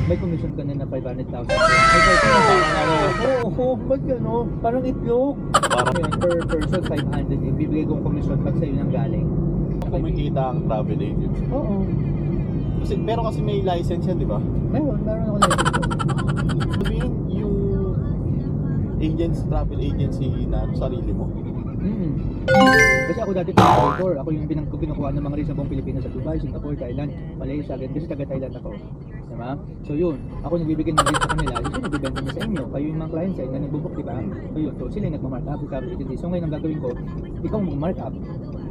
may commission ka na 500,000. Oo, ba't gano'n? Parang itlog. Parang Per person, 500 yung bibigay kong commission pag sa'yo nang galing. kumikita ang travel agency. Oo. Pero kasi may license yan, di ba? Meron ako license. Sabihin yung travel agency na sarili mo. Kasi ako dati operator, ako yung kinukuha ng mga reasonable Pilipino sa Dubai, Singapore, Thailand, Malaysia, ganun kasi taga Thailand ako. Diba? So yun, ako nagbibigay ng rate sa kanila, so nagbibenta niya sa inyo, kayo yung mga client side na nagbubuk, diba? So yun, so sila yung nagmamark up, travel agency. So ngayon ang gagawin ko, ikaw mag-mark up,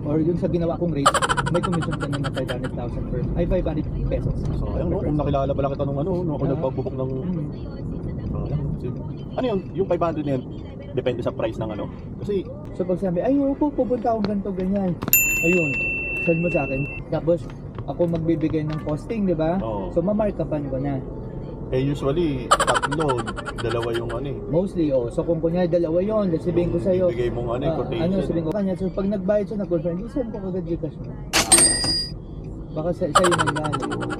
or yun sa ginawa kong rate, may commission ka na 500,000 per, ay 500 pesos. So ayun, no, kung nakilala ba lang kita nung ako nagpabubok ng... Ano yun, yung 500 na yun, depende sa price ng ano. Kasi, So pag sabi, ay pupunta akong ganito, ganyan. Ayun, send mo sa akin. Tapos, ako magbibigay ng costing, di ba? Oo. So mamarkapan ko na. usually, tatlo, dalawa yung ano eh. Mostly, So kung kunyari dalawa yun, sabihin ko sa'yo, Bigay mong quotation. sabihin ko kanya. So pag nagbayad siya, nag-confirm, isend ko kagad yung cash mo. Baka sa'yo nang galing.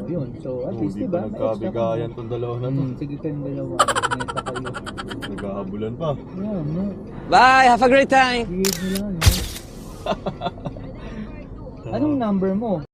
Yun. So at least, di ba? May extra Nagkabigayan tong dalawa na to. Sige kayong dalawa. Ngeta kayo. Nagkahabulan pa. Yan, no? Bye, have a great time. Sige nila, no? Anong number mo?